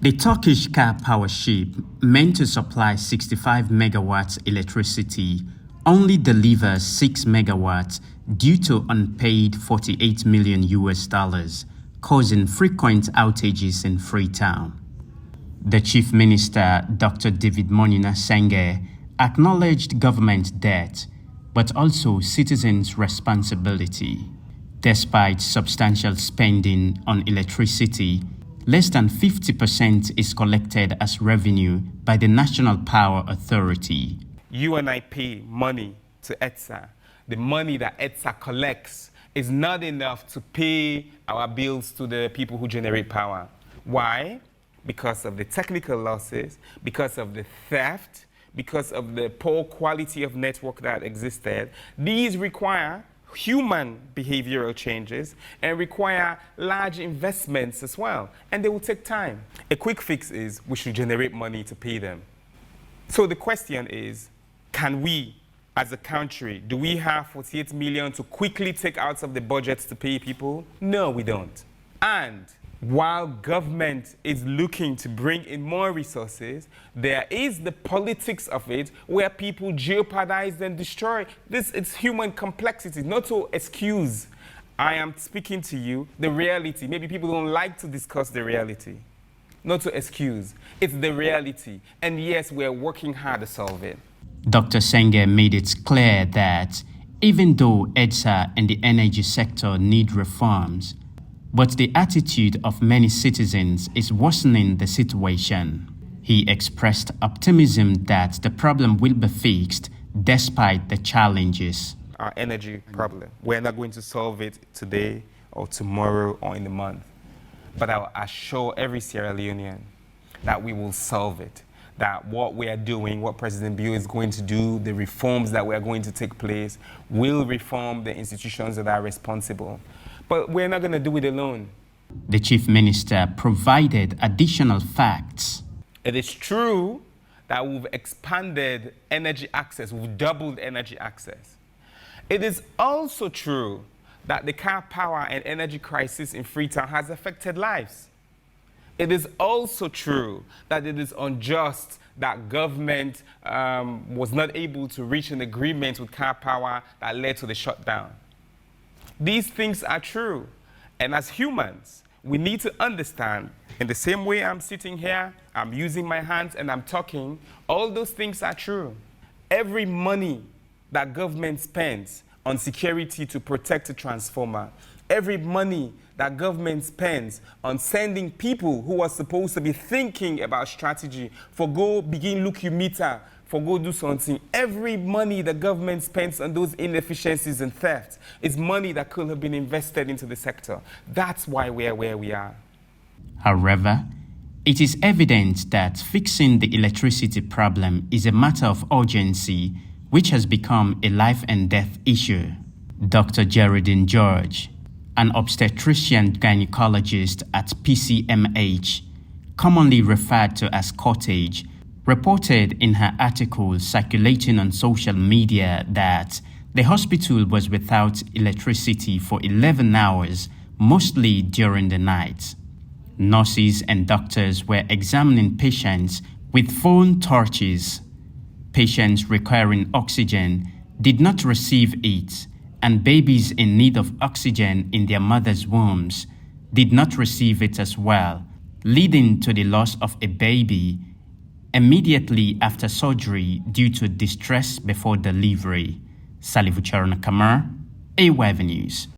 The Turkish car power ship, meant to supply 65 megawatts electricity, only delivers 6 megawatts due to unpaid $48 million, causing frequent outages in Freetown. The Chief Minister, Dr. David Sengeh, acknowledged government debt, but also citizens' responsibility. Despite substantial spending on electricity, less than 50% is collected as revenue by the National Power Authority. You and I pay money to EDSA. The money that EDSA collects is not enough to pay our bills to the people who generate power. Why? Because of the technical losses, because of the theft, because of the poor quality of network that existed. These require human behavioral changes and require large investments as well, and they will take time. A quick fix is we should generate money to pay them. So the question is, can we, as a country, do we have 48 million to quickly take out of the budgets to pay people? No, we don't. And while government is looking to bring in more resources, there is the politics of it where people jeopardize and destroy. It's human complexity, not to excuse. I am speaking to you the reality. Maybe people don't like to discuss the reality. Not to excuse. It's the reality. And yes, we're working hard to solve it. Dr. Sengeh made it clear that even though EDSA and the energy sector need reforms, but the attitude of many citizens is worsening the situation. He expressed optimism that the problem will be fixed despite the challenges. Our energy problem, we're not going to solve it today or tomorrow or in a month. But I'll assure every Sierra Leonean that we will solve it. That what we are doing, what President Bio is going to do, the reforms that we are going to take place, will reform the institutions that are responsible. But we're not going to do it alone. The Chief Minister provided additional facts. It is true that we've expanded energy access, we've doubled energy access. It is also true that the car power and energy crisis in Freetown has affected lives. It is also true that it is unjust that government was not able to reach an agreement with car power that led to the shutdown. These things are true. And as humans, we need to understand, in the same way I'm sitting here, I'm using my hands and I'm talking, all those things are true. Every money that government spends on security to protect a transformer, every money that government spends on sending people who are supposed to be thinking about strategy for go begin look you meter, for go do something, every money the government spends on those inefficiencies and theft is money that could have been invested into the sector. That's why we're where we are. However, it is evident that fixing the electricity problem is a matter of urgency, which has become a life and death issue. Dr. Geraldine George, an obstetrician gynecologist at PCMH, commonly referred to as Cottage, reported in her article circulating on social media that the hospital was without electricity for 11 hours, mostly during the night. Nurses and doctors were examining patients with phone torches. Patients requiring oxygen did not receive it, and babies in need of oxygen in their mothers' wombs did not receive it as well, leading to the loss of a baby immediately after surgery due to distress before delivery. Salifu Charana Kamar, AWAV News.